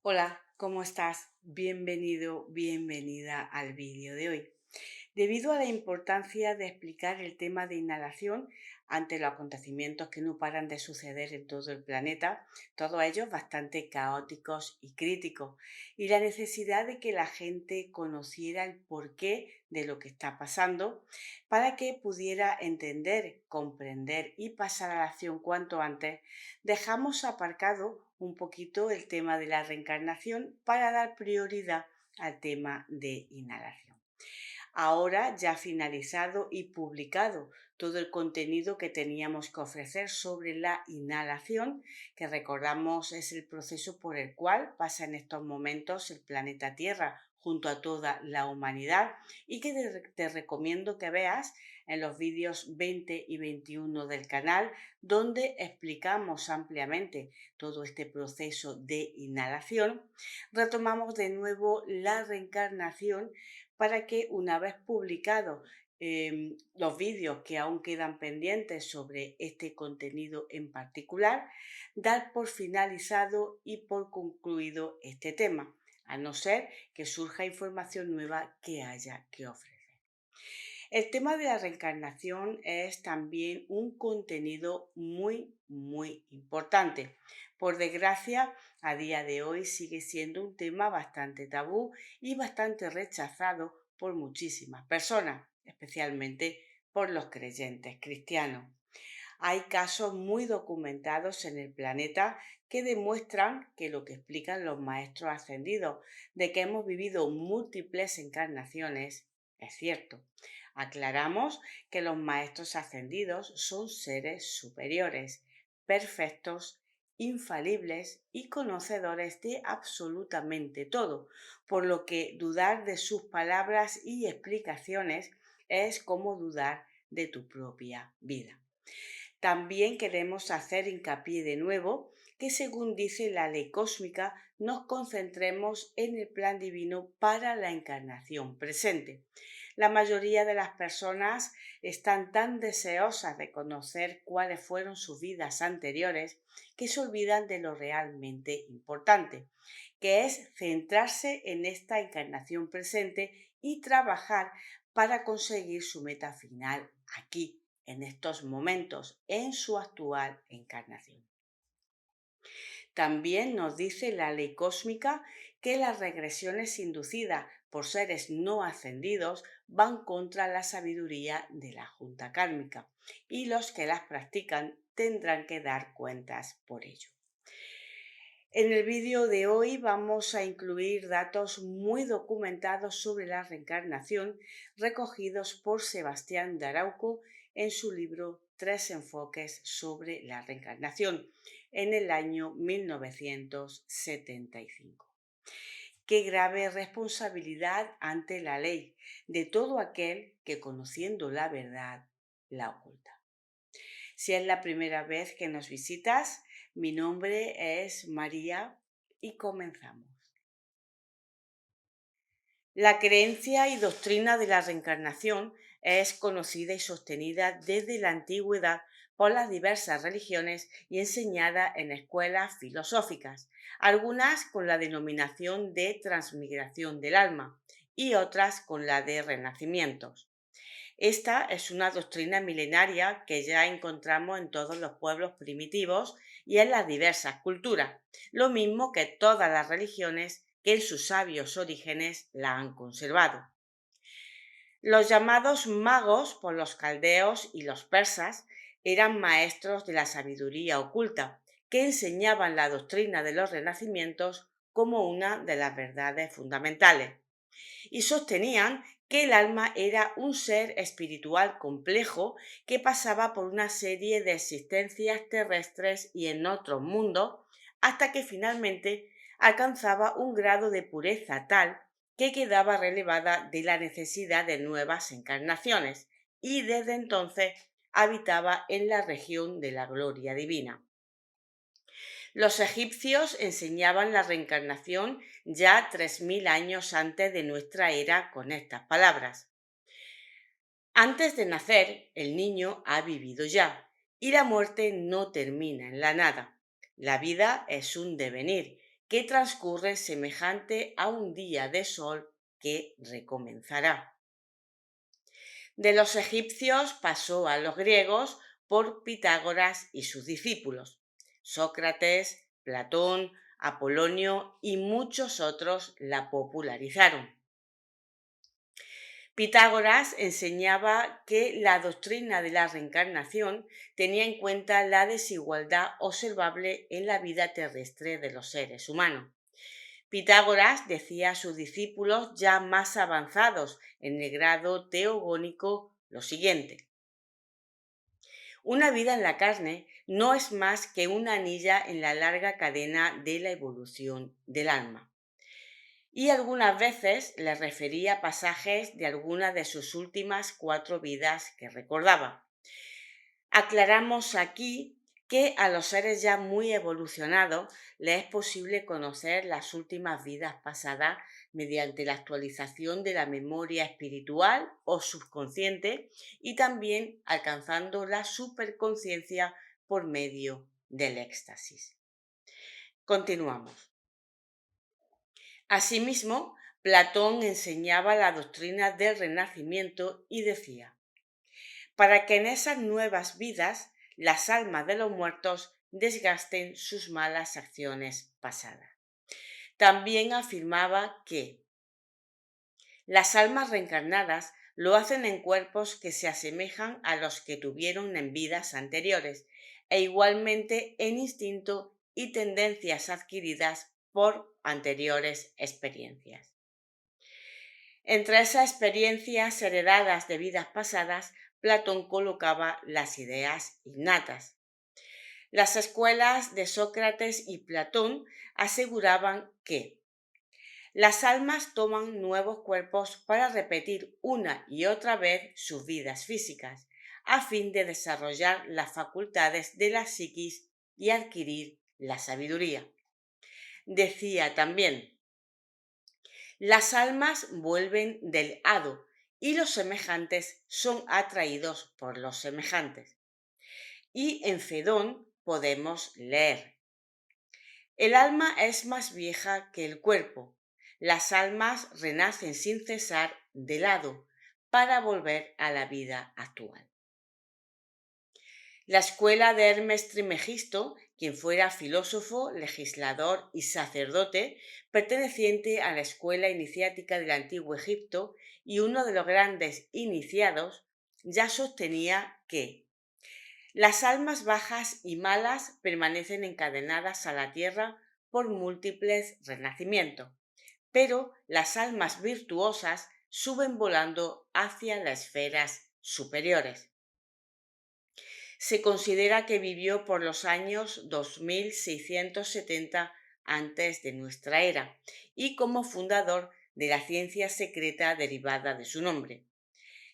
Hola, ¿cómo estás? Bienvenido, bienvenida al vídeo de hoy. Debido a la importancia de explicar el tema de inhalación ante los acontecimientos que no paran de suceder en todo el planeta, todos ellos bastante caóticos y críticos, y la necesidad de que la gente conociera el porqué de lo que está pasando para que pudiera entender, comprender y pasar a la acción cuanto antes, dejamos aparcado un poquito el tema de la reencarnación para dar prioridad al tema de inhalación. Ahora ya finalizado y publicado todo el contenido que teníamos que ofrecer sobre la inhalación, que recordamos es el proceso por el cual pasa en estos momentos el planeta Tierra junto a toda la humanidad y que te recomiendo que veas en los vídeos 20 y 21 del canal, donde explicamos ampliamente todo este proceso de inhalación. Retomamos de nuevo la reencarnación para que una vez publicados los vídeos que aún quedan pendientes sobre este contenido en particular, dar por finalizado y por concluido este tema, a no ser que surja información nueva que haya que ofrecer. El tema de la reencarnación es también un contenido muy importante. Por desgracia, a día de hoy sigue siendo un tema bastante tabú y bastante rechazado por muchísimas personas, especialmente por los creyentes cristianos. Hay casos muy documentados en el planeta que demuestran que lo que explican los maestros ascendidos de que hemos vivido múltiples encarnaciones es cierto. Aclaramos que los maestros ascendidos son seres superiores, perfectos, infalibles y conocedores de absolutamente todo, por lo que dudar de sus palabras y explicaciones es como dudar de tu propia vida. También queremos hacer hincapié de nuevo que, según dice la ley cósmica, nos concentremos en el plan divino para la encarnación presente. La mayoría de las personas están tan deseosas de conocer cuáles fueron sus vidas anteriores que se olvidan de lo realmente importante, que es centrarse en esta encarnación presente y trabajar para conseguir su meta final aquí, en estos momentos, en su actual encarnación. También nos dice la ley cósmica que las regresiones inducidas por seres no ascendidos van contra la sabiduría de la junta kármica y los que las practican tendrán que dar cuentas por ello. En el vídeo de hoy vamos a incluir datos muy documentados sobre la reencarnación recogidos por Sebastián de Arauco en su libro Tres enfoques sobre la reencarnación en el año 1975. Qué grave responsabilidad ante la ley de todo aquel que, conociendo la verdad, la oculta. Si es la primera vez que nos visitas, mi nombre es María y comenzamos. La creencia y doctrina de la reencarnación es conocida y sostenida desde la antigüedad por las diversas religiones y enseñada en escuelas filosóficas, algunas con la denominación de transmigración del alma y otras con la de renacimientos. Esta es una doctrina milenaria que ya encontramos en todos los pueblos primitivos y en las diversas culturas, lo mismo que todas las religiones que en sus sabios orígenes la han conservado. Los llamados magos por los caldeos y los persas eran maestros de la sabiduría oculta, que enseñaban la doctrina de los renacimientos como una de las verdades fundamentales y sostenían que el alma era un ser espiritual complejo que pasaba por una serie de existencias terrestres y en otros mundos hasta que finalmente alcanzaba un grado de pureza tal que quedaba relevada de la necesidad de nuevas encarnaciones y desde entonces habitaba en la región de la gloria divina. Los egipcios enseñaban la reencarnación ya 3000 años antes de nuestra era con estas palabras. Antes de nacer, el niño ha vivido ya, y la muerte no termina en la nada. La vida es un devenir, que transcurre semejante a un día de sol que recomenzará. De los egipcios pasó a los griegos por Pitágoras y sus discípulos. Sócrates, Platón, Apolonio y muchos otros la popularizaron. Pitágoras enseñaba que la doctrina de la reencarnación tenía en cuenta la desigualdad observable en la vida terrestre de los seres humanos. Pitágoras decía a sus discípulos ya más avanzados en el grado teogónico lo siguiente: una vida en la carne no es más que una anilla en la larga cadena de la evolución del alma. Y algunas veces le refería pasajes de alguna de sus últimas 4 vidas que recordaba. Aclaramos aquí que a los seres ya muy evolucionados les es posible conocer las últimas vidas pasadas mediante la actualización de la memoria espiritual o subconsciente y también alcanzando la superconciencia por medio del éxtasis. Continuamos. Asimismo, Platón enseñaba la doctrina del renacimiento y decía: para que en esas nuevas vidas las almas de los muertos desgasten sus malas acciones pasadas. También afirmaba que las almas reencarnadas lo hacen en cuerpos que se asemejan a los que tuvieron en vidas anteriores e igualmente en instinto y tendencias adquiridas por anteriores experiencias. Entre esas experiencias heredadas de vidas pasadas, Platón colocaba las ideas innatas. Las escuelas de Sócrates y Platón aseguraban que las almas toman nuevos cuerpos para repetir una y otra vez sus vidas físicas, a fin de desarrollar las facultades de la psiquis y adquirir la sabiduría. Decía también: las almas vuelven del hado y los semejantes son atraídos por los semejantes. Y en Fedón podemos leer: el alma es más vieja que el cuerpo. Las almas renacen sin cesar del hado para volver a la vida actual. La escuela de Hermes Trismegisto, quien fuera filósofo, legislador y sacerdote, perteneciente a la escuela iniciática del antiguo Egipto y uno de los grandes iniciados, ya sostenía que las almas bajas y malas permanecen encadenadas a la tierra por múltiples renacimientos, pero las almas virtuosas suben volando hacia las esferas superiores. Se considera que vivió por los años 2670 antes de nuestra era y como fundador de la ciencia secreta derivada de su nombre.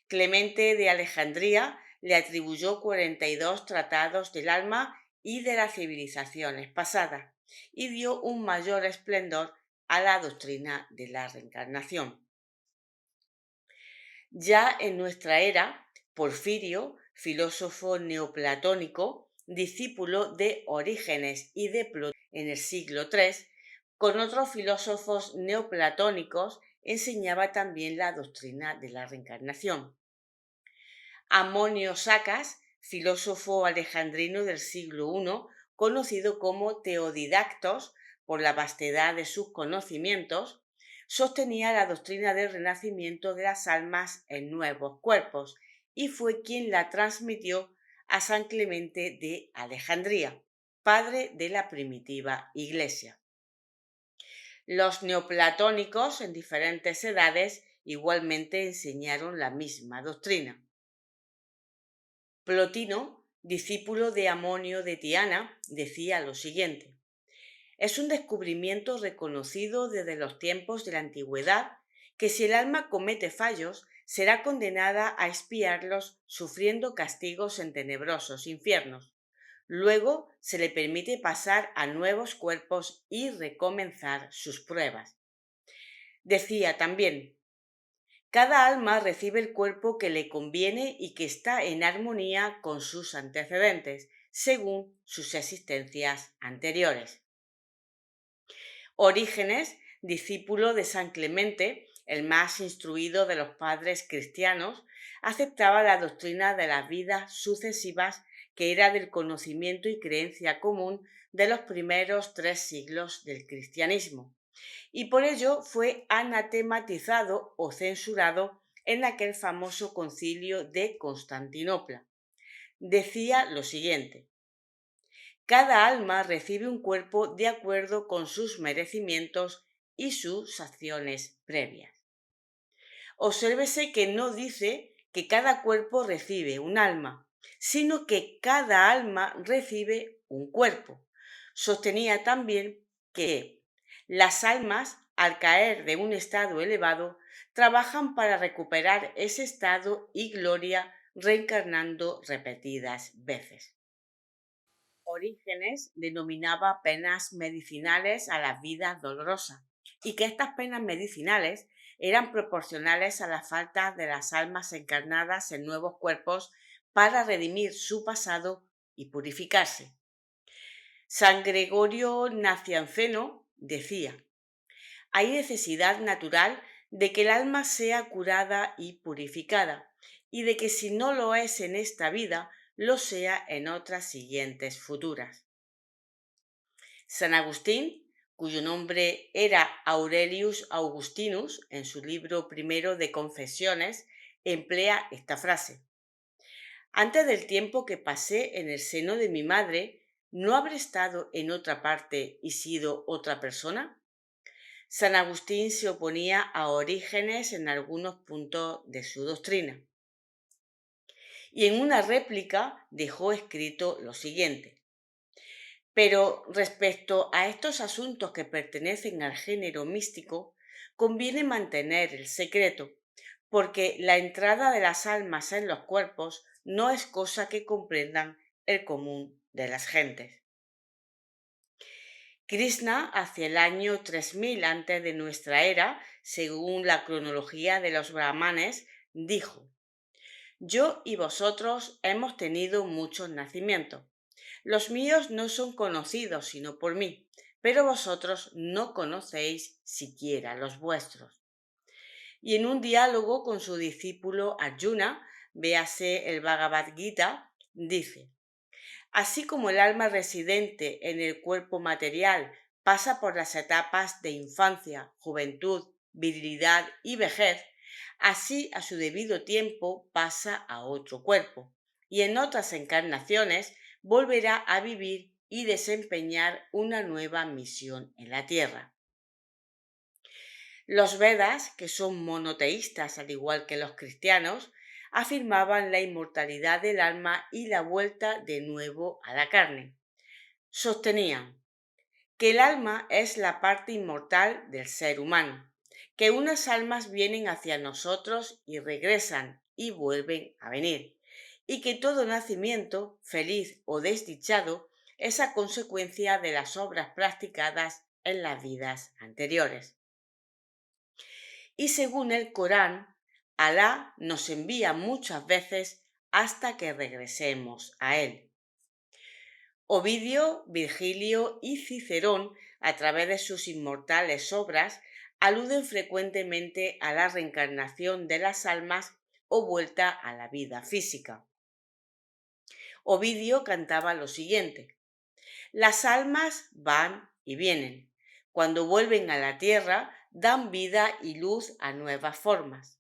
Clemente de Alejandría le atribuyó 42 tratados del alma y de las civilizaciones pasadas y dio un mayor esplendor a la doctrina de la reencarnación. Ya en nuestra era, Porfirio, filósofo neoplatónico, discípulo de Orígenes y de Platón en el siglo III, con otros filósofos neoplatónicos enseñaba también la doctrina de la reencarnación. Amonio Sacas, filósofo alejandrino del siglo I, conocido como Teodidactos por la vastedad de sus conocimientos, sostenía la doctrina del renacimiento de las almas en nuevos cuerpos y fue quien la transmitió a San Clemente de Alejandría, padre de la primitiva Iglesia. Los neoplatónicos en diferentes edades igualmente enseñaron la misma doctrina. Plotino, discípulo de Amonio de Tiana, decía lo siguiente: es un descubrimiento reconocido desde los tiempos de la antigüedad que si el alma comete fallos, será condenada a expiarlos sufriendo castigos en tenebrosos infiernos. Luego se le permite pasar a nuevos cuerpos y recomenzar sus pruebas. Decía también: cada alma recibe el cuerpo que le conviene y que está en armonía con sus antecedentes, según sus existencias anteriores. Orígenes, discípulo de San Clemente, el más instruido de los padres cristianos, aceptaba la doctrina de las vidas sucesivas, que era del conocimiento y creencia común de los primeros 3 siglos del cristianismo, y por ello fue anatematizado o censurado en aquel famoso concilio de Constantinopla. Decía lo siguiente: cada alma recibe un cuerpo de acuerdo con sus merecimientos y sus acciones previas. Obsérvese que no dice que cada cuerpo recibe un alma, sino que cada alma recibe un cuerpo. Sostenía también que las almas, al caer de un estado elevado, trabajan para recuperar ese estado y gloria reencarnando repetidas veces. Orígenes denominaba penas medicinales a las vidas dolorosas, y que estas penas medicinales eran proporcionales a la falta de las almas encarnadas en nuevos cuerpos para redimir su pasado y purificarse. San Gregorio Nacianceno decía: hay necesidad natural de que el alma sea curada y purificada, y de que si no lo es en esta vida, lo sea en otras siguientes futuras. San Agustín, cuyo nombre era Aurelius Augustinus, en su libro primero de Confesiones, emplea esta frase: antes del tiempo que pasé en el seno de mi madre, ¿no habré estado en otra parte y sido otra persona? San Agustín se oponía a Orígenes en algunos puntos de su doctrina, y en una réplica dejó escrito lo siguiente: pero respecto a estos asuntos que pertenecen al género místico, conviene mantener el secreto, porque la entrada de las almas en los cuerpos no es cosa que comprendan el común de las gentes. Krishna, hacia el año 3000 antes de nuestra era, según la cronología de los brahmanes, dijo: yo y vosotros hemos tenido muchos nacimientos. Los míos no son conocidos sino por mí, pero vosotros no conocéis siquiera los vuestros. Y en un diálogo con su discípulo Arjuna, véase el Bhagavad Gita, dice: así como el alma residente en el cuerpo material pasa por las etapas de infancia, juventud, virilidad y vejez, así a su debido tiempo pasa a otro cuerpo, y en otras encarnaciones volverá a vivir y desempeñar una nueva misión en la tierra. Los Vedas, que son monoteístas al igual que los cristianos, afirmaban la inmortalidad del alma y la vuelta de nuevo a la carne. Sostenían que el alma es la parte inmortal del ser humano, que unas almas vienen hacia nosotros y regresan y vuelven a venir, y que todo nacimiento, feliz o desdichado, es a consecuencia de las obras practicadas en las vidas anteriores. Y según el Corán, Alá nos envía muchas veces hasta que regresemos a él. Ovidio, Virgilio y Cicerón, a través de sus inmortales obras, aluden frecuentemente a la reencarnación de las almas o vuelta a la vida física. Ovidio cantaba lo siguiente: las almas van y vienen. Cuando vuelven a la tierra, dan vida y luz a nuevas formas.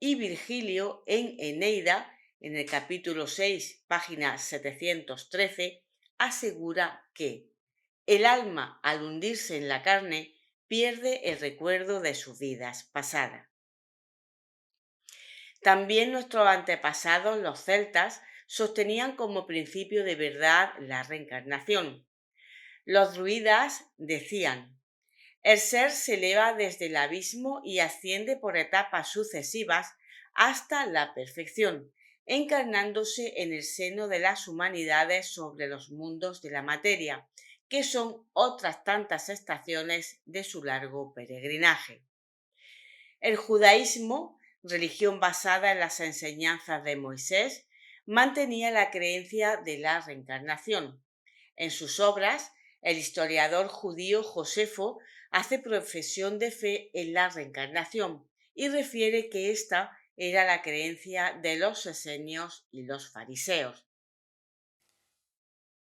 Y Virgilio, en Eneida, en el capítulo 6, página 713, asegura que el alma, al hundirse en la carne, pierde el recuerdo de sus vidas pasadas. También nuestros antepasados, los celtas, sostenían como principio de verdad la reencarnación. Los druidas decían: el ser se eleva desde el abismo y asciende por etapas sucesivas hasta la perfección, encarnándose en el seno de las humanidades sobre los mundos de la materia, que son otras tantas estaciones de su largo peregrinaje. El judaísmo, religión basada en las enseñanzas de Moisés, mantenía la creencia de la reencarnación. En sus obras, El historiador judío Josefo hace profesión de fe en la reencarnación y refiere que esta era la creencia de los esenios y los fariseos.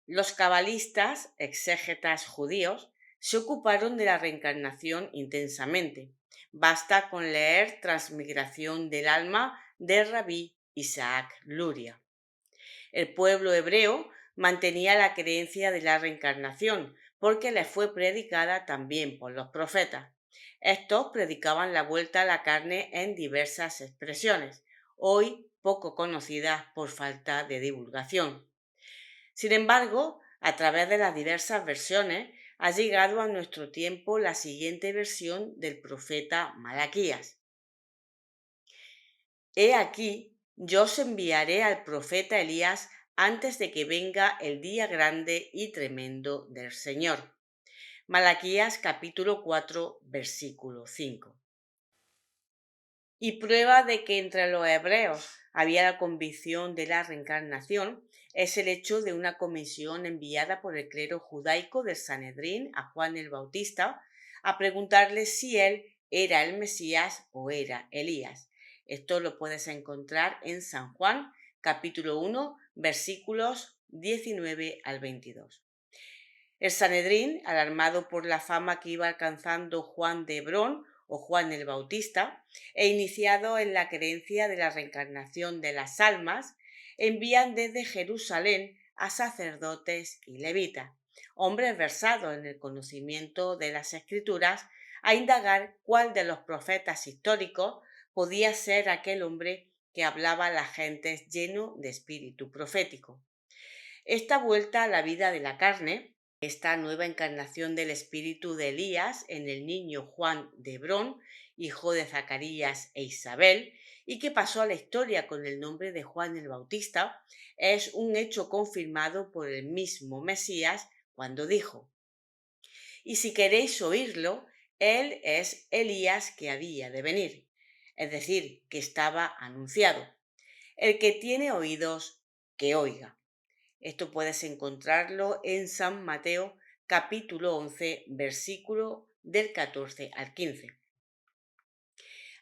Los cabalistas, exégetas judíos, se ocuparon de la reencarnación intensamente. Basta con leer Transmigración del alma de Rabí Isaac Luria. El pueblo hebreo mantenía la creencia de la reencarnación porque le fue predicada también por los profetas. Estos predicaban la vuelta a la carne en diversas expresiones, hoy poco conocidas por falta de divulgación. Sin embargo, a través de las diversas versiones, ha llegado a nuestro tiempo la siguiente versión del profeta Malaquías. He aquí, yo os enviaré al profeta Elías antes de que venga el día grande y tremendo del Señor. Malaquías capítulo 4, versículo 5. Y prueba de que entre los hebreos había la convicción de la reencarnación es el hecho de una comisión enviada por el clero judaico del Sanedrín a Juan el Bautista a preguntarle si él era el Mesías o era Elías. Esto lo puedes encontrar en San Juan, capítulo 1, versículos 19 al 22. El Sanedrín, alarmado por la fama que iba alcanzando Juan de Hebrón o Juan el Bautista, e iniciado en la creencia de la reencarnación de las almas, envían desde Jerusalén a sacerdotes y levitas, hombres versados en el conocimiento de las Escrituras, a indagar cuál de los profetas históricos podía ser aquel hombre que hablaba a las gentes lleno de espíritu profético. Esta vuelta a la vida de la carne, esta nueva encarnación del espíritu de Elías en el niño Juan de Hebrón, hijo de Zacarías e Isabel, y que pasó a la historia con el nombre de Juan el Bautista, es un hecho confirmado por el mismo Mesías cuando dijo: y si queréis oírlo, él es Elías que había de venir, es decir, que estaba anunciado. El que tiene oídos, que oiga. Esto puedes encontrarlo en San Mateo capítulo 11, versículo del 14 al 15.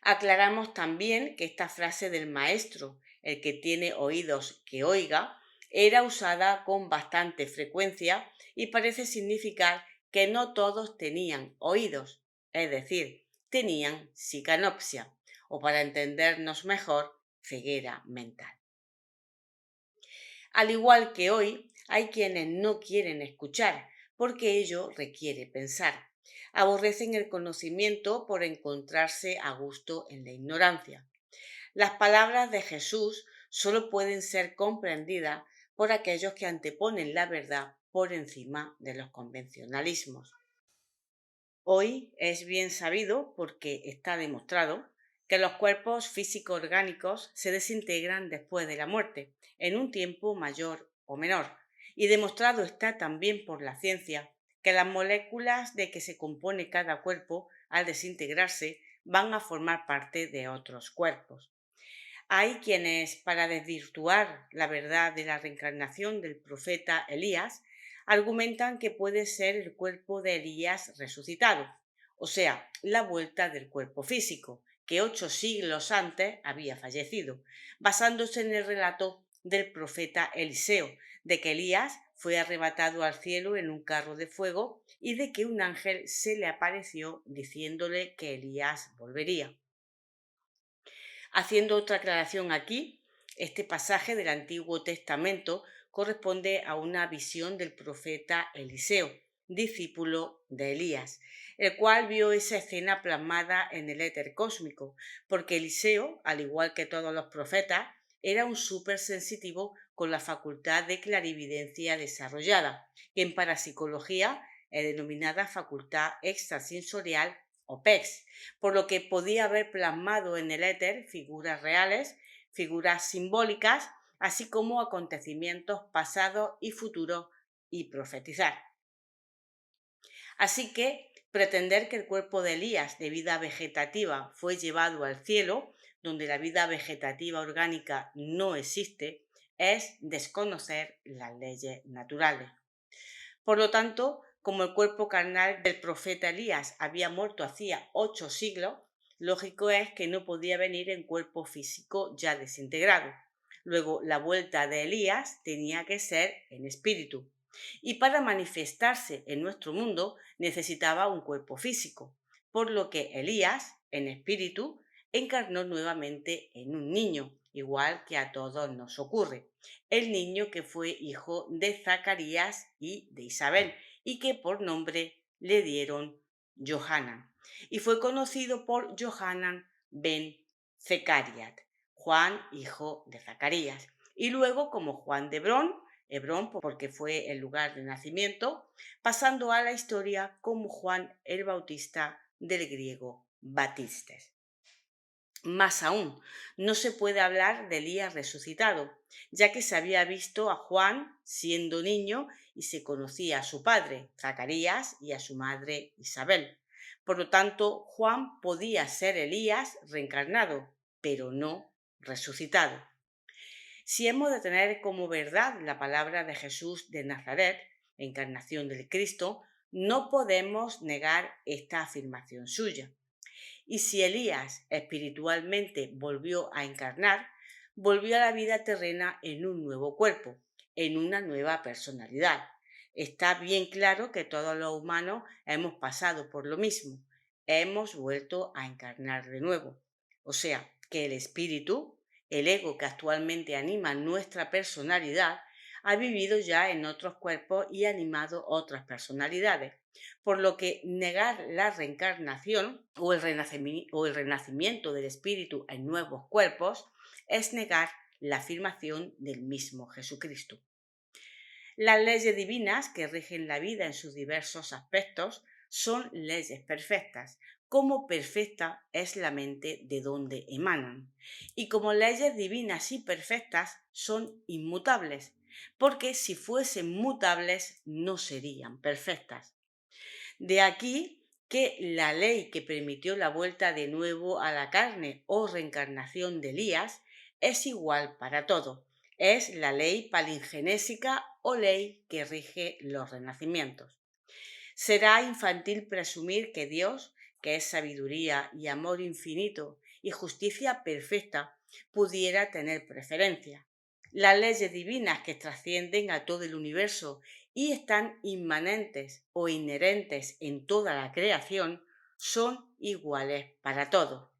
Aclaramos también que esta frase del maestro, el que tiene oídos que oiga, era usada con bastante frecuencia y parece significar que no todos tenían oídos, es decir, tenían sicanopsia, o para entendernos mejor, ceguera mental. Al igual que hoy, hay quienes no quieren escuchar, porque ello requiere pensar. Aborrecen el conocimiento por encontrarse a gusto en la ignorancia. Las palabras de Jesús solo pueden ser comprendidas por aquellos que anteponen la verdad por encima de los convencionalismos. Hoy es bien sabido, porque está demostrado, que los cuerpos físico-orgánicos se desintegran después de la muerte, en un tiempo mayor o menor, y demostrado está también por la ciencia que las moléculas de que se compone cada cuerpo, al desintegrarse, van a formar parte de otros cuerpos. Hay quienes, para desvirtuar la verdad de la reencarnación del profeta Elías, argumentan que puede ser el cuerpo de Elías resucitado, o sea, la vuelta del cuerpo físico, que 8 siglos antes había fallecido, basándose en el relato del profeta Eliseo, de que Elías fue arrebatado al cielo en un carro de fuego y de que un ángel se le apareció diciéndole que Elías volvería. Haciendo otra aclaración aquí, este pasaje del Antiguo Testamento corresponde a una visión del profeta Eliseo, discípulo de Elías, el cual vio esa escena plasmada en el éter cósmico, porque Eliseo, al igual que todos los profetas, era un supersensitivo con la facultad de clarividencia desarrollada, que en parapsicología es denominada facultad extrasensorial o PEX, por lo que podía haber plasmado en el éter figuras reales, figuras simbólicas, así como acontecimientos pasados y futuros, y profetizar. Así que pretender que el cuerpo de Elías de vida vegetativa fue llevado al cielo, donde la vida vegetativa orgánica no existe, es desconocer las leyes naturales. Por lo tanto, Como el cuerpo carnal del profeta Elías había muerto hacía 8 siglos, lógico es que no podía venir en cuerpo físico ya desintegrado. Luego, la vuelta de Elías tenía que ser en espíritu. Y para manifestarse en nuestro mundo necesitaba un cuerpo físico, por lo que Elías, en espíritu, encarnó nuevamente en un niño, igual que a todos nos ocurre, el niño que fue hijo de Zacarías y de Isabel, y que por nombre le dieron Johanan, y fue conocido por Johanan ben Zecariat, Juan, hijo de Zacarías, y luego como Juan de Hebrón porque fue el lugar de nacimiento, pasando a la historia como Juan el Bautista, del griego Batistes. Más aún, no se puede hablar de Elías resucitado, ya que se había visto a Juan siendo niño y se conocía a su padre, Zacarías, y a su madre, Isabel. Por lo tanto, Juan podía ser Elías reencarnado, pero no resucitado. Si hemos de tener como verdad la palabra de Jesús de Nazaret, encarnación del Cristo, no podemos negar esta afirmación suya. Y si Elías espiritualmente volvió a encarnar, volvió a la vida terrena en un nuevo cuerpo, en una nueva personalidad. Está bien claro que todos los humanos hemos pasado por lo mismo, hemos vuelto a encarnar de nuevo. O sea, que el espíritu, el ego que actualmente anima nuestra personalidad, ha vivido ya en otros cuerpos y ha animado otras personalidades, por lo que negar la reencarnación o el renacimiento del espíritu en nuevos cuerpos es negar la afirmación del mismo Jesucristo. Las leyes divinas que rigen la vida en sus diversos aspectos son leyes perfectas, como perfecta es la mente de donde emanan. Y como leyes divinas y perfectas son inmutables, porque si fuesen mutables no serían perfectas. De aquí que la ley que permitió la vuelta de nuevo a la carne o reencarnación de Elías es igual para todo. Es la ley palingenésica o ley que rige los renacimientos. Será infantil presumir que Dios, que es sabiduría y amor infinito y justicia perfecta, pudiera tener preferencia. Las leyes divinas que trascienden a todo el universo y están inmanentes o inherentes en toda la creación son iguales para todos.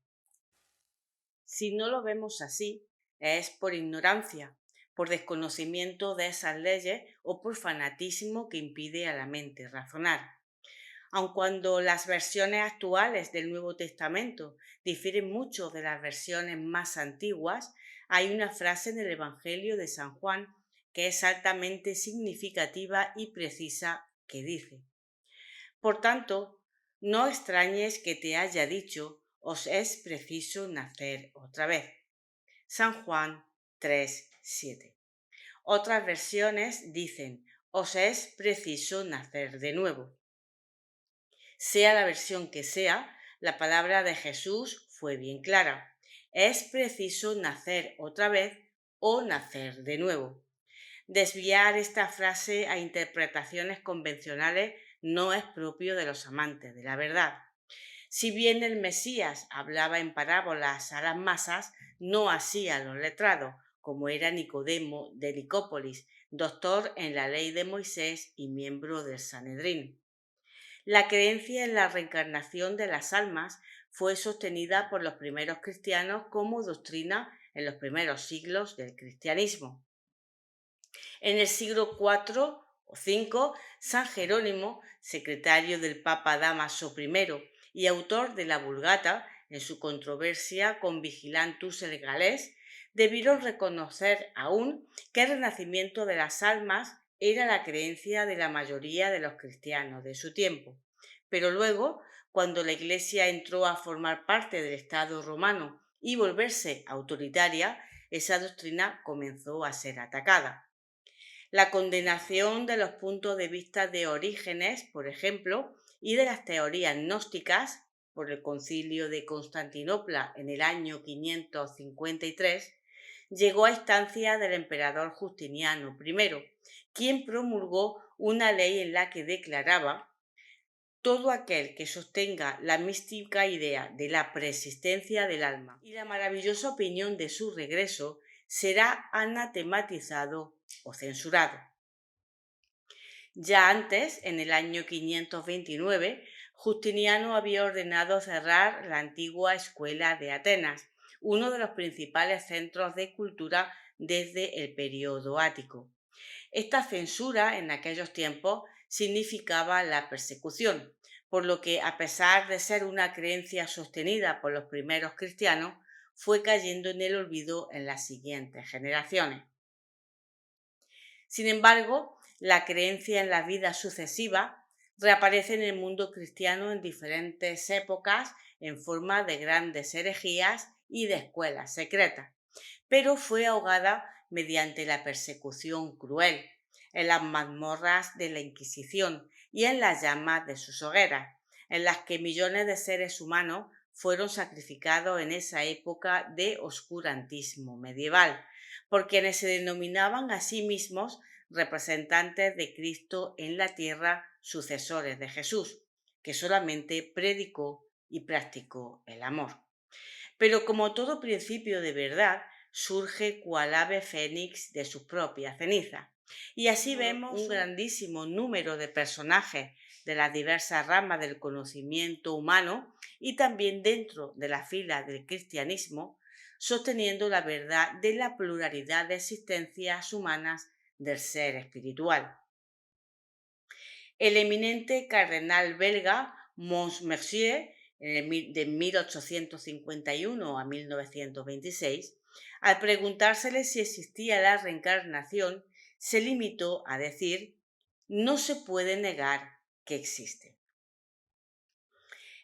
Si no lo vemos así, es por ignorancia, por desconocimiento de esas leyes o por fanatismo que impide a la mente razonar. Aun cuando las versiones actuales del Nuevo Testamento difieren mucho de las versiones más antiguas, hay una frase en el Evangelio de San Juan que es altamente significativa y precisa que dice: Por tanto, no extrañes que te haya dicho, os es preciso nacer otra vez. San Juan 3:7. Otras versiones dicen, os es preciso nacer de nuevo. Sea la versión que sea, la palabra de Jesús fue bien clara. Es preciso nacer otra vez o nacer de nuevo. Desviar esta frase a interpretaciones convencionales no es propio de los amantes de la verdad. Si bien el Mesías hablaba en parábolas a las masas, no así a los letrados, como era Nicodemo de Nicópolis, doctor en la ley de Moisés y miembro del Sanedrín. La creencia en la reencarnación de las almas fue sostenida por los primeros cristianos como doctrina en los primeros siglos del cristianismo. En el siglo IV o V, San Jerónimo, secretario del Papa Dámaso I y autor de la Vulgata, en su controversia con Vigilantus el Galés, debieron reconocer aún que el renacimiento de las almas era la creencia de la mayoría de los cristianos de su tiempo. Pero luego, cuando la Iglesia entró a formar parte del Estado romano y volverse autoritaria, esa doctrina comenzó a ser atacada. La condenación de los puntos de vista de Orígenes, por ejemplo, y de las teorías gnósticas por el Concilio de Constantinopla en el año 553, llegó a instancia del emperador Justiniano I, quien promulgó una ley en la que declaraba: todo aquel que sostenga la mística idea de la preexistencia del alma y la maravillosa opinión de su regreso será anatematizado o censurado. Ya antes, en el año 529, Justiniano había ordenado cerrar la antigua escuela de Atenas, uno de los principales centros de cultura desde el período ático. Esta censura en aquellos tiempos significaba la persecución, por lo que, a pesar de ser una creencia sostenida por los primeros cristianos, fue cayendo en el olvido en las siguientes generaciones. Sin embargo, la creencia en la vida sucesiva reaparece en el mundo cristiano en diferentes épocas en forma de grandes herejías y de escuelas secretas, pero fue ahogada mediante la persecución cruel, en las mazmorras de la Inquisición y en las llamas de sus hogueras, en las que millones de seres humanos fueron sacrificados en esa época de oscurantismo medieval, por quienes se denominaban a sí mismos representantes de Cristo en la tierra, sucesores de Jesús, que solamente predicó y practicó el amor. Pero como todo principio de verdad, surge cual ave fénix de su propia ceniza. Y así vemos un grandísimo número de personajes de las diversas ramas del conocimiento humano y también dentro de la fila del cristianismo, sosteniendo la verdad de la pluralidad de existencias humanas del ser espiritual. El eminente cardenal belga Montmercier, de 1851 a 1926, al preguntársele si existía la reencarnación, se limitó a decir: no se puede negar que existe.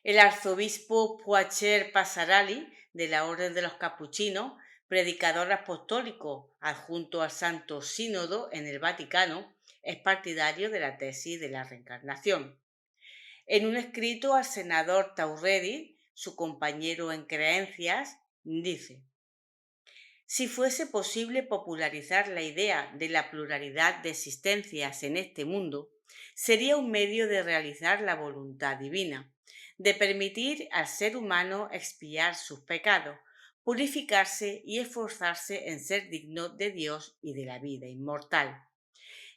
El arzobispo Poitiers Passarelli, de la Orden de los Capuchinos, predicador apostólico adjunto al Santo Sínodo en el Vaticano, es partidario de la tesis de la reencarnación. En un escrito al senador Tauredi, su compañero en creencias, dice: si fuese posible popularizar la idea de la pluralidad de existencias en este mundo, sería un medio de realizar la voluntad divina, de permitir al ser humano expiar sus pecados, purificarse y esforzarse en ser digno de Dios y de la vida inmortal.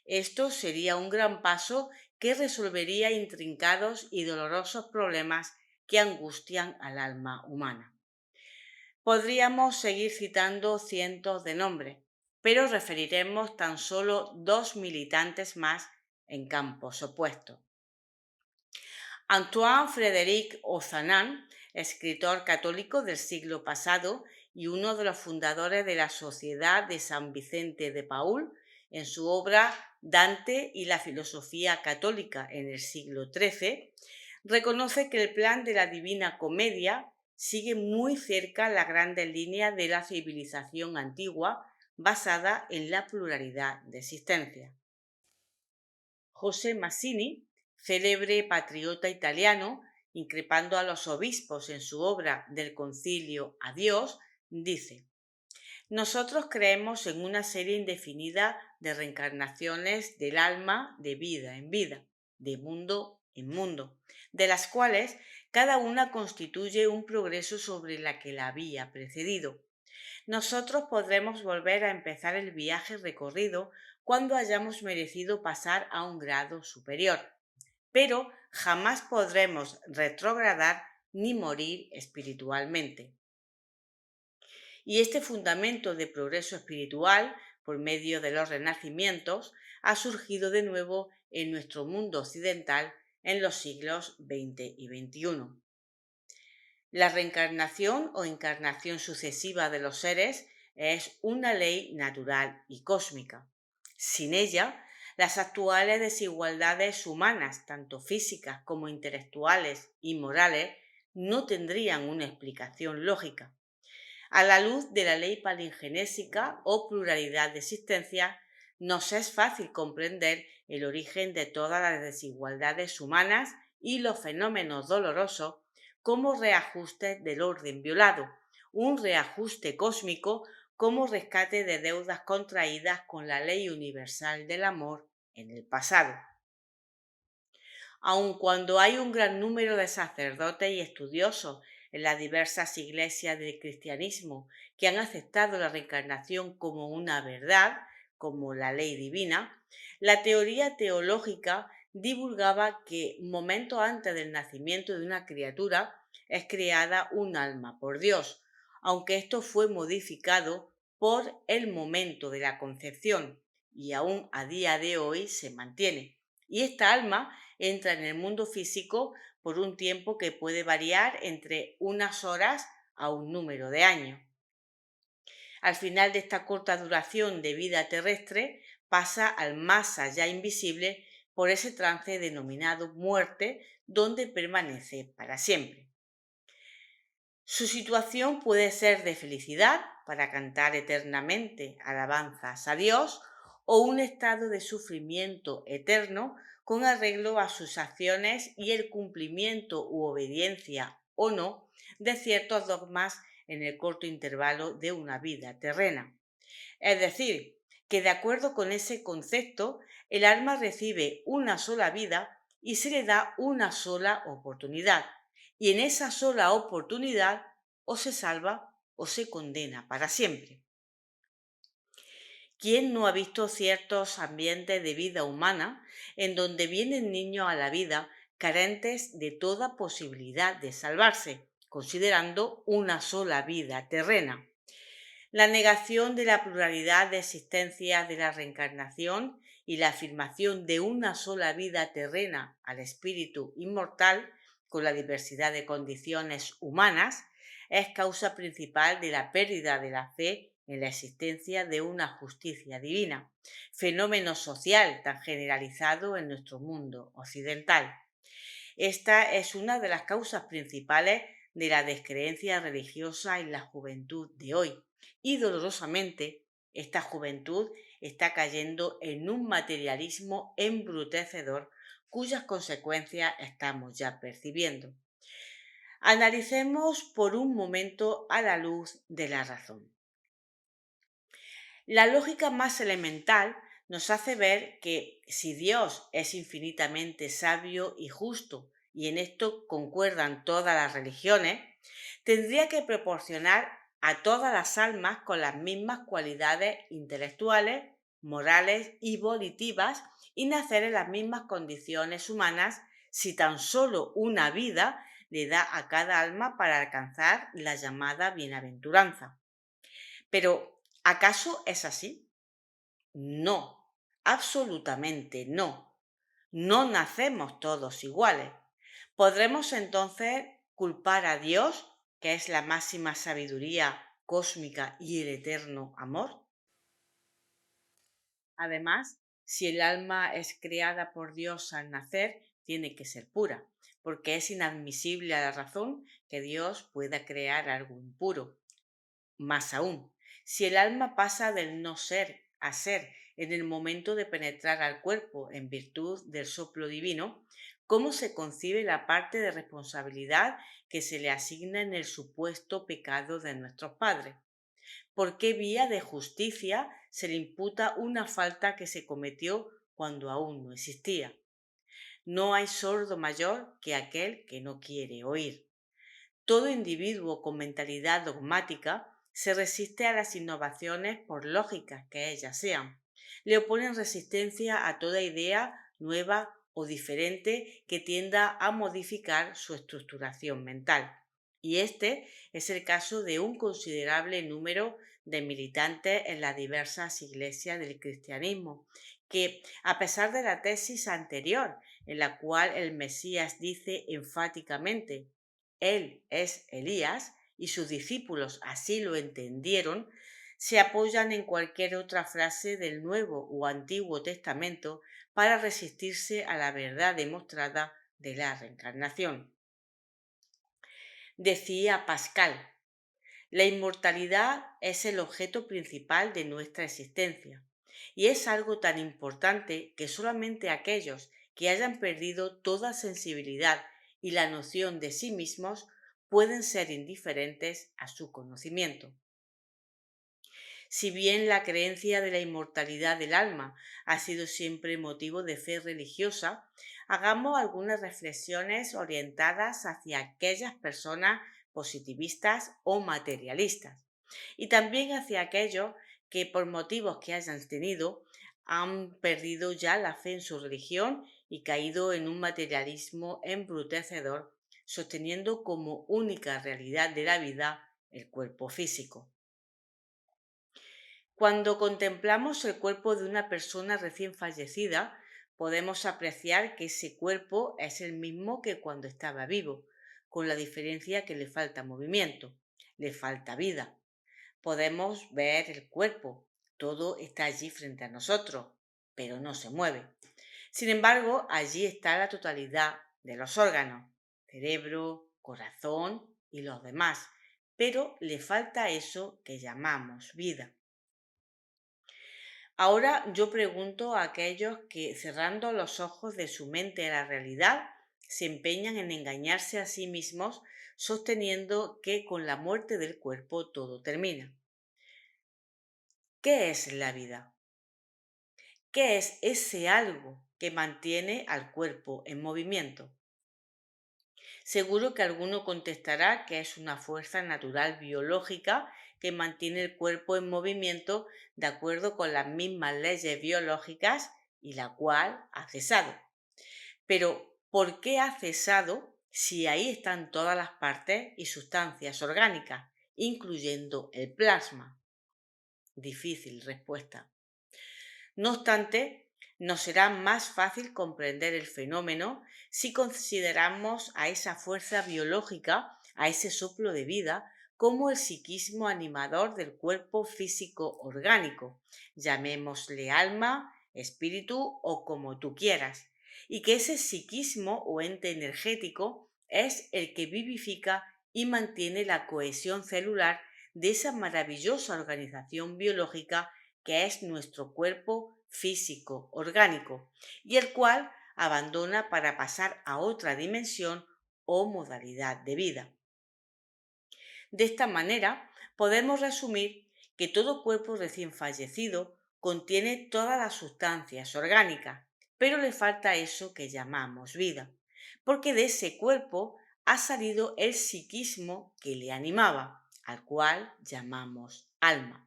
Esto sería un gran paso que resolvería intrincados y dolorosos problemas que angustian al alma humana. Podríamos seguir citando cientos de nombres, pero referiremos tan solo dos militantes más en campos opuestos. Antoine-Frédéric Ozanam, escritor católico del siglo pasado y uno de los fundadores de la Sociedad de San Vicente de Paúl, en su obra Dante y la filosofía católica en el siglo XIII, reconoce que el plan de la Divina Comedia sigue muy cerca las grandes líneas de la civilización antigua basada en la pluralidad de existencias. José Mazzini, célebre patriota italiano, increpando a los obispos en su obra Del Concilio a Dios, dice: nosotros creemos en una serie indefinida de reencarnaciones del alma de vida en vida, de mundo en mundo, de las cuales cada una constituye un progreso sobre la que la había precedido. Nosotros podremos volver a empezar el viaje recorrido cuando hayamos merecido pasar a un grado superior, pero jamás podremos retrogradar ni morir espiritualmente. Y este fundamento de progreso espiritual, por medio de los renacimientos, ha surgido de nuevo en nuestro mundo occidental en los siglos XX y XXI. La reencarnación o encarnación sucesiva de los seres es una ley natural y cósmica. Sin ella, las actuales desigualdades humanas, tanto físicas como intelectuales y morales, no tendrían una explicación lógica. A la luz de la ley palingenésica o pluralidad de existencia, nos es fácil comprender el origen de todas las desigualdades humanas y los fenómenos dolorosos como reajustes del orden violado, un reajuste cósmico como rescate de deudas contraídas con la ley universal del amor, en el pasado. Aun cuando hay un gran número de sacerdotes y estudiosos en las diversas iglesias del cristianismo que han aceptado la reencarnación como una verdad, como la ley divina, la teoría teológica divulgaba que momentos antes del nacimiento de una criatura es creada un alma por Dios, aunque esto fue modificado por el momento de la concepción y aún a día de hoy se mantiene. Y esta alma entra en el mundo físico por un tiempo que puede variar entre unas horas a un número de años. Al final de esta corta duración de vida terrestre, pasa al más allá invisible por ese trance denominado muerte, donde permanece para siempre. Su situación puede ser de felicidad, para cantar eternamente alabanzas a Dios, o un estado de sufrimiento eterno con arreglo a sus acciones y el cumplimiento u obediencia o no de ciertos dogmas en el corto intervalo de una vida terrena. Es decir, que de acuerdo con ese concepto, el alma recibe una sola vida y se le da una sola oportunidad. Y en esa sola oportunidad o se salva o se condena para siempre. ¿Quién no ha visto ciertos ambientes de vida humana en donde vienen niños a la vida carentes de toda posibilidad de salvarse, considerando una sola vida terrena? La negación de la pluralidad de existencias de la reencarnación y la afirmación de una sola vida terrena al espíritu inmortal, con la diversidad de condiciones humanas, es causa principal de la pérdida de la fe en la existencia de una justicia divina, fenómeno social tan generalizado en nuestro mundo occidental. Esta es una de las causas principales de la descreencia religiosa en la juventud de hoy. Y dolorosamente, esta juventud está cayendo en un materialismo embrutecedor cuyas consecuencias estamos ya percibiendo. Analicemos por un momento a la luz de la razón. La lógica más elemental nos hace ver que si Dios es infinitamente sabio y justo, y en esto concuerdan todas las religiones, tendría que proporcionar a todas las almas con las mismas cualidades intelectuales, morales y volitivas y nacer en las mismas condiciones humanas si tan solo una vida le da a cada alma para alcanzar la llamada bienaventuranza. Pero, ¿acaso es así? No, absolutamente no. No nacemos todos iguales. ¿Podremos entonces culpar a Dios, que es la máxima sabiduría cósmica y el eterno amor? Además, si el alma es creada por Dios al nacer, tiene que ser pura, porque es inadmisible a la razón que Dios pueda crear algo impuro. Más aún, si el alma pasa del no ser a ser en el momento de penetrar al cuerpo en virtud del soplo divino, ¿cómo se concibe la parte de responsabilidad que se le asigna en el supuesto pecado de nuestros padres? ¿Por qué vía de justicia se le imputa una falta que se cometió cuando aún no existía? No hay sordo mayor que aquel que no quiere oír. Todo individuo con mentalidad dogmática se resiste a las innovaciones por lógicas que ellas sean. Le oponen resistencia a toda idea nueva o diferente que tienda a modificar su estructuración mental. Y este es el caso de un considerable número de militantes en las diversas iglesias del cristianismo, que, a pesar de la tesis anterior, en la cual el Mesías dice enfáticamente: él es Elías, y sus discípulos así lo entendieron, se apoyan en cualquier otra frase del Nuevo o Antiguo Testamento para resistirse a la verdad demostrada de la reencarnación. Decía Pascal: la inmortalidad es el objeto principal de nuestra existencia, y es algo tan importante que solamente aquellos que hayan perdido toda sensibilidad y la noción de sí mismos pueden ser indiferentes a su conocimiento. Si bien la creencia de la inmortalidad del alma ha sido siempre motivo de fe religiosa, hagamos algunas reflexiones orientadas hacia aquellas personas positivistas o materialistas y también hacia aquellos que por motivos que hayan tenido han perdido ya la fe en su religión y caído en un materialismo embrutecedor, sosteniendo como única realidad de la vida el cuerpo físico. Cuando contemplamos el cuerpo de una persona recién fallecida, podemos apreciar que ese cuerpo es el mismo que cuando estaba vivo, con la diferencia que le falta movimiento, le falta vida. Podemos ver el cuerpo, todo está allí frente a nosotros, pero no se mueve. Sin embargo, allí está la totalidad de los órganos, cerebro, corazón y los demás, pero le falta eso que llamamos vida. Ahora yo pregunto a aquellos que, cerrando los ojos de su mente a la realidad, se empeñan en engañarse a sí mismos, sosteniendo que con la muerte del cuerpo todo termina. ¿Qué es la vida? ¿Qué es ese algo que mantiene al cuerpo en movimiento? Seguro que alguno contestará que es una fuerza natural biológica que mantiene el cuerpo en movimiento de acuerdo con las mismas leyes biológicas y la cual ha cesado. Pero, ¿por qué ha cesado si ahí están todas las partes y sustancias orgánicas, incluyendo el plasma? Difícil respuesta. No obstante, nos será más fácil comprender el fenómeno si consideramos a esa fuerza biológica, a ese soplo de vida, como el psiquismo animador del cuerpo físico orgánico, llamémosle alma, espíritu o como tú quieras, y que ese psiquismo o ente energético es el que vivifica y mantiene la cohesión celular de esa maravillosa organización biológica que es nuestro cuerpo físico orgánico y el cual abandona para pasar a otra dimensión o modalidad de vida. De esta manera, podemos resumir que todo cuerpo recién fallecido contiene todas las sustancias orgánicas, pero le falta eso que llamamos vida, porque de ese cuerpo ha salido el psiquismo que le animaba, al cual llamamos alma.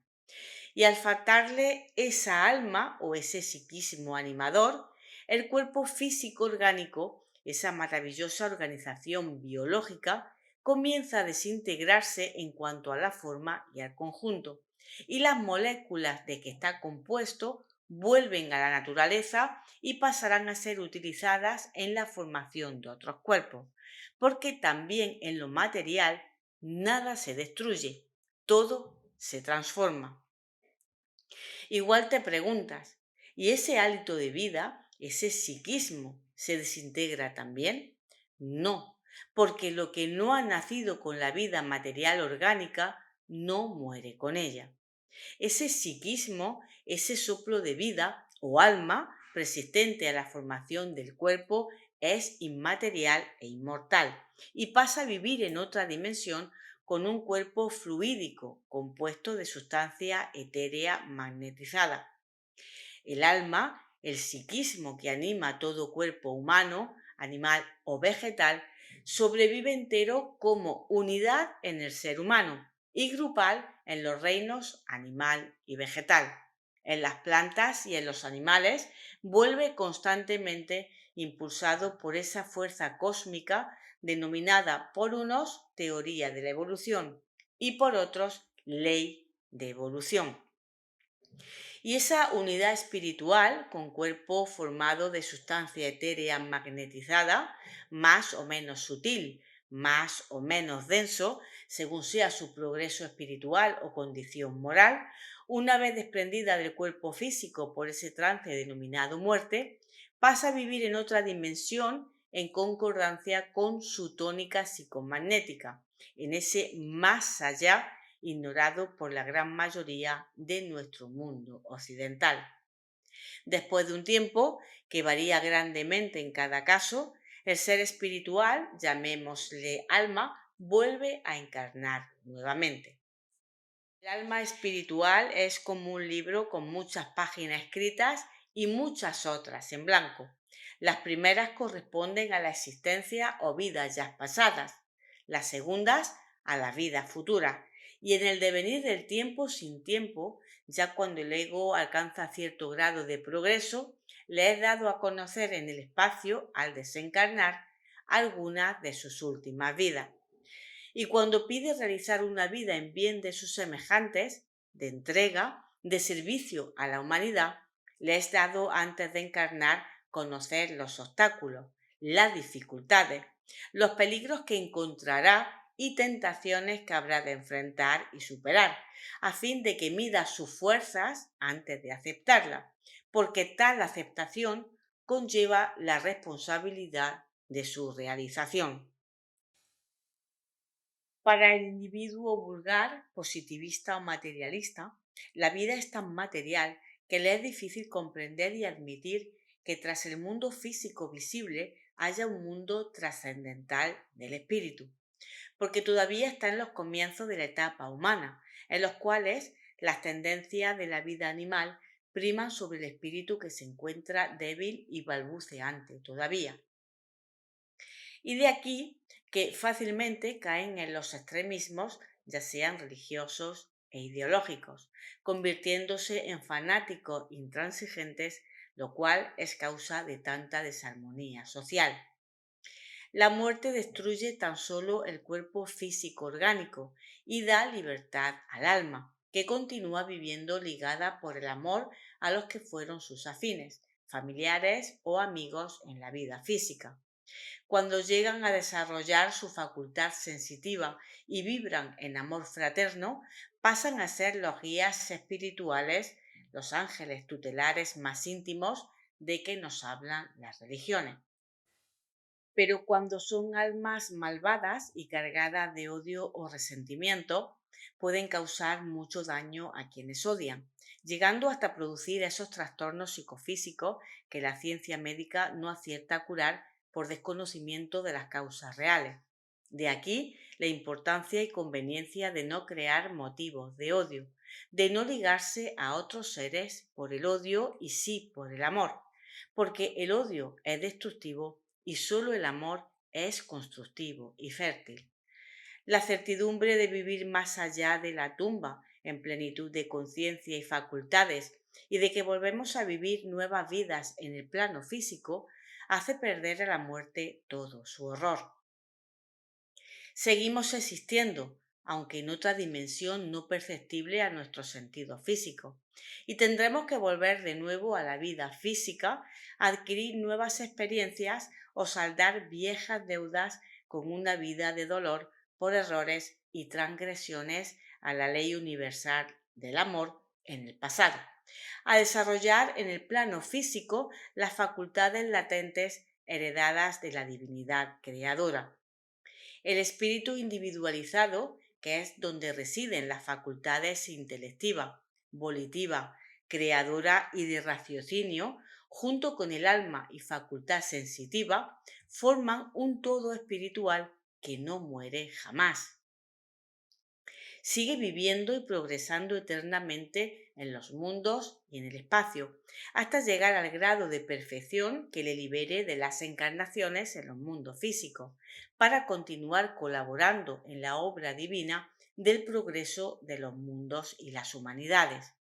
Y al faltarle esa alma o ese psiquismo animador, el cuerpo físico orgánico, esa maravillosa organización biológica, comienza a desintegrarse en cuanto a la forma y al conjunto, y las moléculas de que está compuesto vuelven a la naturaleza y pasarán a ser utilizadas en la formación de otros cuerpos, porque también en lo material nada se destruye, todo se transforma. Igual te preguntas, ¿y ese hálito de vida, ese psiquismo, se desintegra también? No, porque lo que no ha nacido con la vida material orgánica no muere con ella. Ese psiquismo, ese soplo de vida o alma persistente a la formación del cuerpo es inmaterial e inmortal y pasa a vivir en otra dimensión con un cuerpo fluídico compuesto de sustancia etérea magnetizada. El alma, el psiquismo que anima a todo cuerpo humano, animal o vegetal, sobrevive entero como unidad en el ser humano y grupal en los reinos animal y vegetal. En las plantas y en los animales vuelve constantemente impulsado por esa fuerza cósmica denominada por unos teoría de la evolución y por otros ley de evolución. Y esa unidad espiritual, con cuerpo formado de sustancia etérea magnetizada, más o menos sutil, más o menos denso, según sea su progreso espiritual o condición moral, una vez desprendida del cuerpo físico por ese trance denominado muerte, pasa a vivir en otra dimensión en concordancia con su tónica psicomagnética, en ese más allá ignorado por la gran mayoría de nuestro mundo occidental. Después de un tiempo, que varía grandemente en cada caso, el ser espiritual, llamémosle alma, vuelve a encarnar nuevamente. El alma espiritual es como un libro con muchas páginas escritas y muchas otras en blanco. Las primeras corresponden a la existencia o vidas ya pasadas, las segundas a la vida futura. Y en el devenir del tiempo sin tiempo, ya cuando el ego alcanza cierto grado de progreso, le es dado a conocer en el espacio, al desencarnar, algunas de sus últimas vidas. Y cuando pide realizar una vida en bien de sus semejantes, de entrega, de servicio a la humanidad, le es dado antes de encarnar conocer los obstáculos, las dificultades, los peligros que encontrará y tentaciones que habrá de enfrentar y superar, a fin de que mida sus fuerzas antes de aceptarlas, porque tal aceptación conlleva la responsabilidad de su realización. Para el individuo vulgar, positivista o materialista, la vida es tan material que le es difícil comprender y admitir que tras el mundo físico visible haya un mundo trascendental del espíritu, porque todavía está en los comienzos de la etapa humana, en los cuales las tendencias de la vida animal priman sobre el espíritu que se encuentra débil y balbuceante todavía. Y de aquí que fácilmente caen en los extremismos, ya sean religiosos e ideológicos, convirtiéndose en fanáticos intransigentes, lo cual es causa de tanta desarmonía social. La muerte destruye tan solo el cuerpo físico orgánico y da libertad al alma, que continúa viviendo ligada por el amor a los que fueron sus afines, familiares o amigos en la vida física. Cuando llegan a desarrollar su facultad sensitiva y vibran en amor fraterno, pasan a ser los guías espirituales, los ángeles tutelares más íntimos de que nos hablan las religiones. Pero cuando son almas malvadas y cargadas de odio o resentimiento, pueden causar mucho daño a quienes odian, llegando hasta producir esos trastornos psicofísicos que la ciencia médica no acierta a curar por desconocimiento de las causas reales. De aquí la importancia y conveniencia de no crear motivos de odio, de no ligarse a otros seres por el odio y sí por el amor, porque el odio es destructivo y solo el amor es constructivo y fértil. La certidumbre de vivir más allá de la tumba, en plenitud de conciencia y facultades, y de que volvemos a vivir nuevas vidas en el plano físico, hace perder a la muerte todo su horror. Seguimos existiendo, aunque en otra dimensión no perceptible a nuestro sentido físico, y tendremos que volver de nuevo a la vida física, adquirir nuevas experiencias o saldar viejas deudas con una vida de dolor por errores y transgresiones a la ley universal del amor en el pasado, a desarrollar en el plano físico las facultades latentes heredadas de la divinidad creadora. El espíritu individualizado, que es donde residen las facultades intelectiva, volitiva, creadora y de raciocinio, junto con el alma y facultad sensitiva, forman un todo espiritual que no muere jamás. Sigue viviendo y progresando eternamente en los mundos y en el espacio, hasta llegar al grado de perfección que le libere de las encarnaciones en los mundos físicos, para continuar colaborando en la obra divina del progreso de los mundos y las humanidades.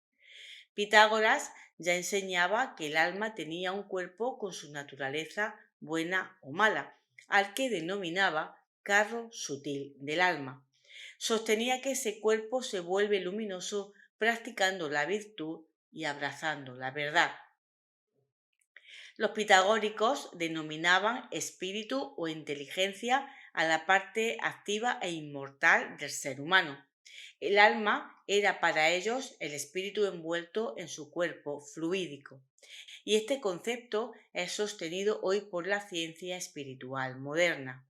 Pitágoras ya enseñaba que el alma tenía un cuerpo con su naturaleza buena o mala, al que denominaba carro sutil del alma. Sostenía que ese cuerpo se vuelve luminoso practicando la virtud y abrazando la verdad. Los pitagóricos denominaban espíritu o inteligencia a la parte activa e inmortal del ser humano. El alma era para ellos el espíritu envuelto en su cuerpo fluídico, y este concepto es sostenido hoy por la ciencia espiritual moderna.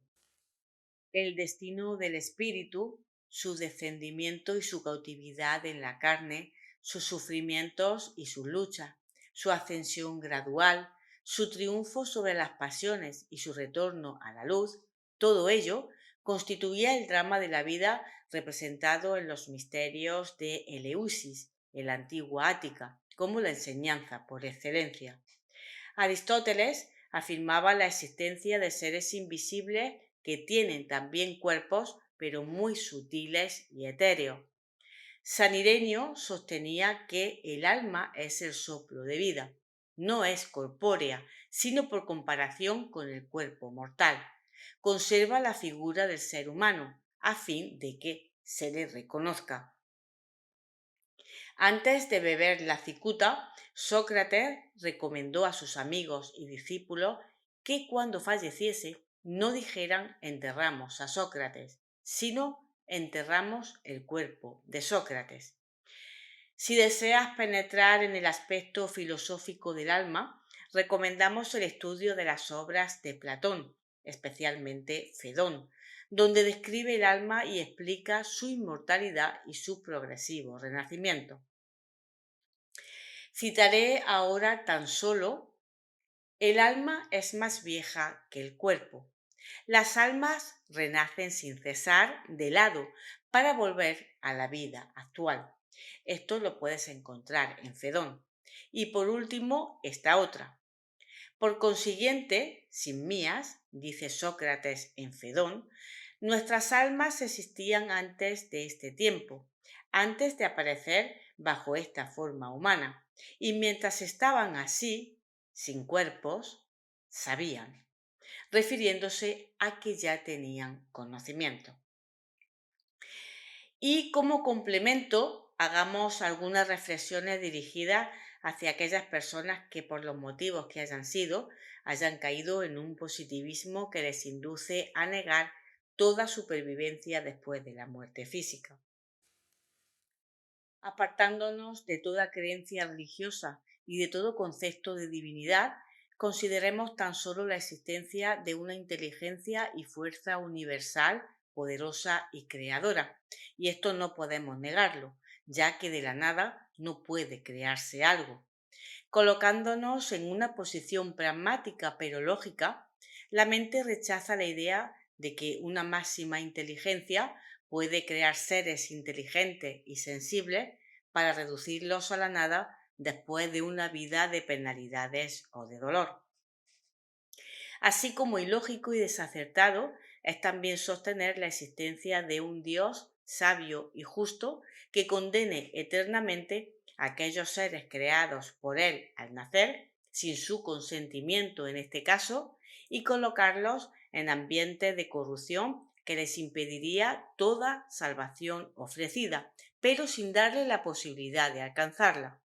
El destino del espíritu, su descendimiento y su cautividad en la carne, sus sufrimientos y sus luchas, su ascensión gradual, su triunfo sobre las pasiones y su retorno a la luz, todo ello constituía el drama de la vida representado en los misterios de Eleusis, en la antigua Ática, como la enseñanza por excelencia. Aristóteles afirmaba la existencia de seres invisibles que tienen también cuerpos, pero muy sutiles y etéreos. San Ireneo sostenía que el alma es el soplo de vida, no es corpórea, sino por comparación con el cuerpo mortal. Conserva la figura del ser humano, a fin de que se le reconozca. Antes de beber la cicuta, Sócrates recomendó a sus amigos y discípulos que cuando falleciese no dijeran enterramos a Sócrates, sino enterramos el cuerpo de Sócrates. Si deseas penetrar en el aspecto filosófico del alma, recomendamos el estudio de las obras de Platón, especialmente Fedón, donde describe el alma y explica su inmortalidad y su progresivo renacimiento. Citaré ahora tan solo: el alma es más vieja que el cuerpo. Las almas renacen sin cesar de lado para volver a la vida actual. Esto lo puedes encontrar en Fedón. Y por último, esta otra. Por consiguiente, sin mías, dice Sócrates en Fedón, nuestras almas existían antes de este tiempo, antes de aparecer bajo esta forma humana, y mientras estaban así, sin cuerpos, sabían, refiriéndose a que ya tenían conocimiento. Y como complemento, hagamos algunas reflexiones dirigidas hacia aquellas personas que por los motivos que hayan sido, hayan caído en un positivismo que les induce a negar toda supervivencia después de la muerte física. Apartándonos de toda creencia religiosa y de todo concepto de divinidad, consideremos tan solo la existencia de una inteligencia y fuerza universal, poderosa y creadora. Y esto no podemos negarlo, ya que de la nada no puede crearse algo. Colocándonos en una posición pragmática pero lógica, la mente rechaza la idea de que una máxima inteligencia puede crear seres inteligentes y sensibles para reducirlos a la nada después de una vida de penalidades o de dolor. Así como ilógico y desacertado es también sostener la existencia de un Dios sabio y justo que condene eternamente a aquellos seres creados por Él al nacer, sin su consentimiento en este caso, y colocarlos en ambientes de corrupción que les impediría toda salvación ofrecida, pero sin darle la posibilidad de alcanzarla.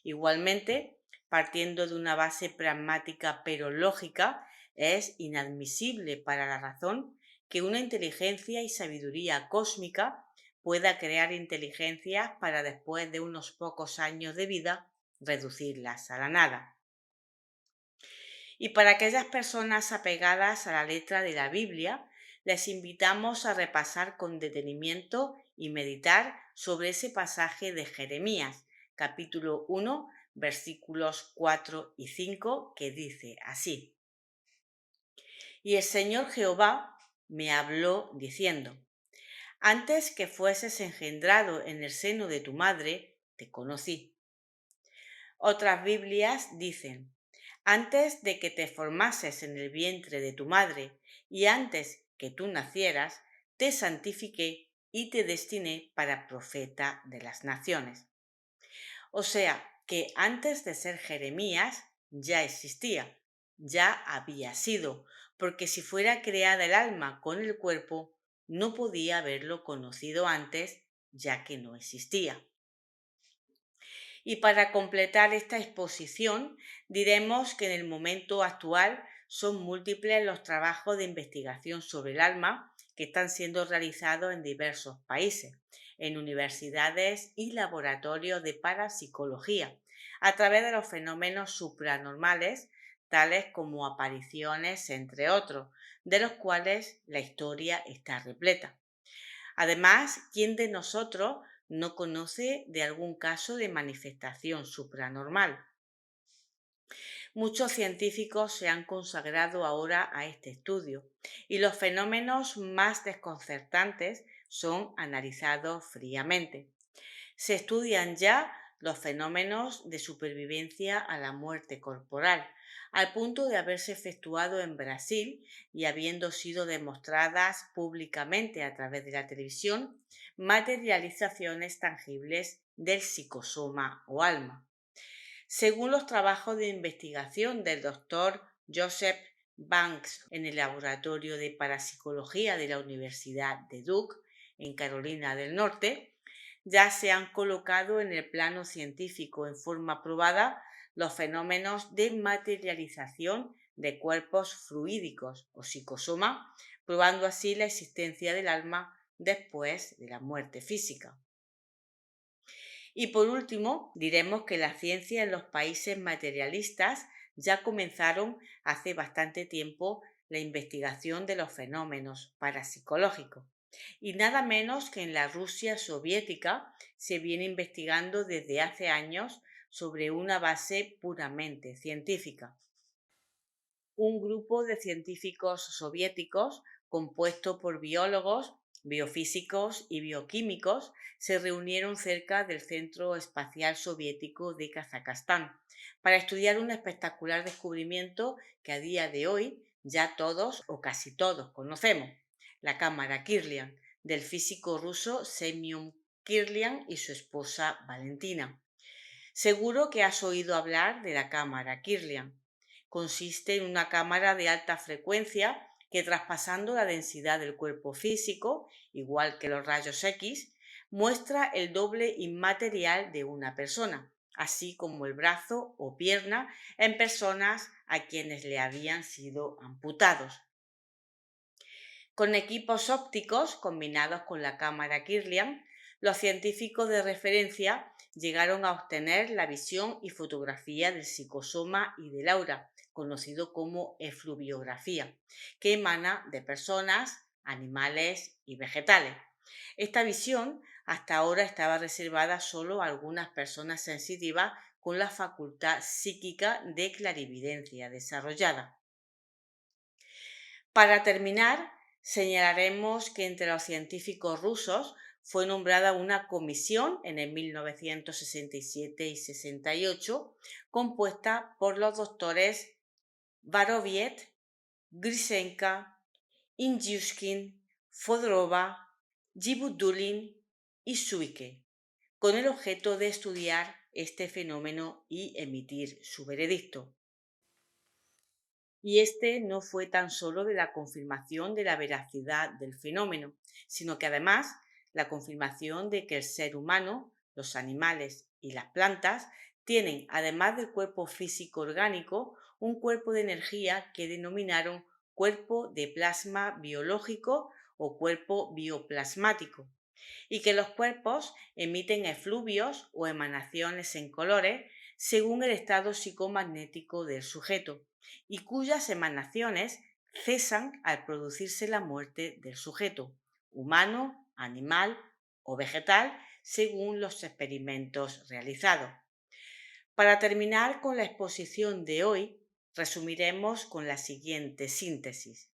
Igualmente, partiendo de una base pragmática pero lógica, es inadmisible para la razón que una inteligencia y sabiduría cósmica pueda crear inteligencias para después de unos pocos años de vida reducirlas a la nada. Y para aquellas personas apegadas a la letra de la Biblia, les invitamos a repasar con detenimiento y meditar sobre ese pasaje de Jeremías, capítulo 1, versículos 4 y 5, que dice así: Y el Señor Jehová me habló diciendo: Antes que fueses engendrado en el seno de tu madre, te conocí. Otras Biblias dicen: Antes de que te formases en el vientre de tu madre y antes que tú nacieras, te santifiqué y te destiné para profeta de las naciones. O sea, que antes de ser Jeremías ya existía, ya había sido, porque si fuera creada el alma con el cuerpo, no podía haberlo conocido antes, ya que no existía. Y para completar esta exposición, diremos que en el momento actual son múltiples los trabajos de investigación sobre el alma que están siendo realizados en diversos países, en universidades y laboratorios de parapsicología, a través de los fenómenos supranormales, tales como apariciones, entre otros, de los cuales la historia está repleta. Además, ¿quién de nosotros no conoce de algún caso de manifestación supranormal? Muchos científicos se han consagrado ahora a este estudio y los fenómenos más desconcertantes son analizados fríamente. Se estudian ya los fenómenos de supervivencia a la muerte corporal, al punto de haberse efectuado en Brasil y habiendo sido demostradas públicamente a través de la televisión materializaciones tangibles del psicosoma o alma. Según los trabajos de investigación del doctor Joseph Banks en el Laboratorio de Parapsicología de la Universidad de Duke, en Carolina del Norte, ya se han colocado en el plano científico en forma probada los fenómenos de materialización de cuerpos fluídicos o psicosoma, probando así la existencia del alma después de la muerte física. Y por último, diremos que la ciencia en los países materialistas ya comenzaron hace bastante tiempo la investigación de los fenómenos parapsicológicos. Y nada menos que en la Rusia soviética se viene investigando desde hace años sobre una base puramente científica. Un grupo de científicos soviéticos compuesto por biólogos, biofísicos y bioquímicos se reunieron cerca del Centro Espacial Soviético de Kazajstán para estudiar un espectacular descubrimiento que a día de hoy ya todos o casi todos conocemos, la cámara Kirlian, del físico ruso Semyon Kirlian y su esposa Valentina. Seguro que has oído hablar de la cámara Kirlian. Consiste en una cámara de alta frecuencia que, traspasando la densidad del cuerpo físico, igual que los rayos X, muestra el doble inmaterial de una persona, así como el brazo o pierna en personas a quienes le habían sido amputados. Con equipos ópticos combinados con la cámara Kirlian, los científicos de referencia llegaron a obtener la visión y fotografía del psicosoma y del aura, conocido como efluviografía, que emana de personas, animales y vegetales. Esta visión hasta ahora estaba reservada solo a algunas personas sensitivas con la facultad psíquica de clarividencia desarrollada. Para terminar, señalaremos que entre los científicos rusos fue nombrada una comisión en el 1967 y 68 compuesta por los doctores Voroviet, Grisenka, Indyushkin, Fodorova, Gibudulin y Suike, con el objeto de estudiar este fenómeno y emitir su veredicto. Y este no fue tan solo de la confirmación de la veracidad del fenómeno, sino que además la confirmación de que el ser humano, los animales y las plantas tienen, además del cuerpo físico orgánico, un cuerpo de energía que denominaron cuerpo de plasma biológico o cuerpo bioplasmático, y que los cuerpos emiten efluvios o emanaciones en colores según el estado psicomagnético del sujeto, y cuyas emanaciones cesan al producirse la muerte del sujeto, humano, animal o vegetal, según los experimentos realizados. Para terminar con la exposición de hoy, resumiremos con la siguiente síntesis.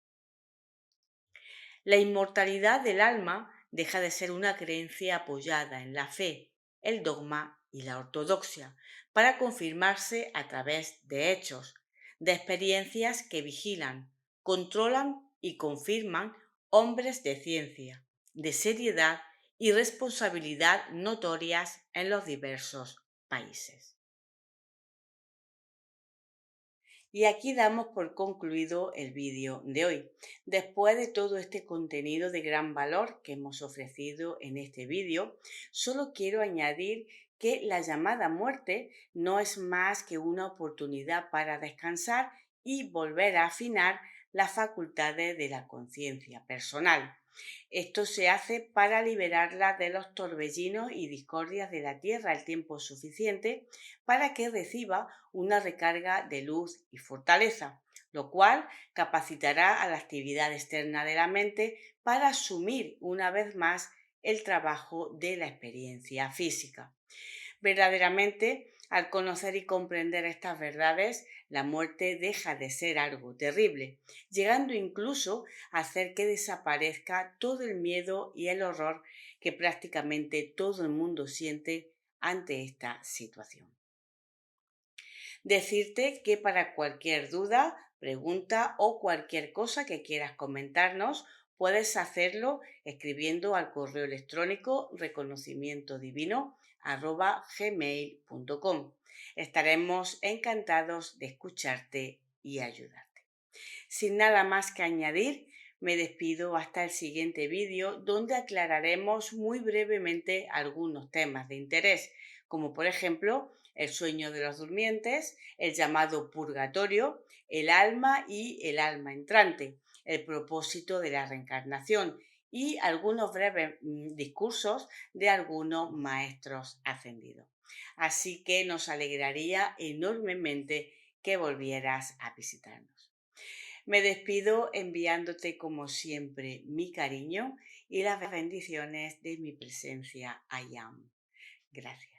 La inmortalidad del alma deja de ser una creencia apoyada en la fe, el dogma y la ortodoxia, para confirmarse a través de hechos, de experiencias que vigilan, controlan y confirman hombres de ciencia, de seriedad y responsabilidad notorias en los diversos países. Y aquí damos por concluido el vídeo de hoy. Después de todo este contenido de gran valor que hemos ofrecido en este vídeo, solo quiero añadir que la llamada muerte no es más que una oportunidad para descansar y volver a afinar las facultades de la conciencia personal. Esto se hace para liberarla de los torbellinos y discordias de la tierra el tiempo suficiente para que reciba una recarga de luz y fortaleza, lo cual capacitará a la actividad externa de la mente para asumir una vez más el trabajo de la experiencia física. Verdaderamente, Al conocer y comprender estas verdades, la muerte deja de ser algo terrible, llegando incluso a hacer que desaparezca todo el miedo y el horror que prácticamente todo el mundo siente ante esta situación. Decirte que para cualquier duda, pregunta o cualquier cosa que quieras comentarnos, puedes hacerlo escribiendo al correo electrónico reconocimientodivino@gmail.com. Estaremos encantados de escucharte y ayudarte. Sin nada más que añadir, me despido hasta el siguiente vídeo donde aclararemos muy brevemente algunos temas de interés, como por ejemplo el sueño de los durmientes, el llamado purgatorio, el alma y el alma entrante, el propósito de la reencarnación y algunos breves discursos de algunos maestros ascendidos. Así que nos alegraría enormemente que volvieras a visitarnos. Me despido enviándote como siempre mi cariño y las bendiciones de mi presencia I Am. Gracias.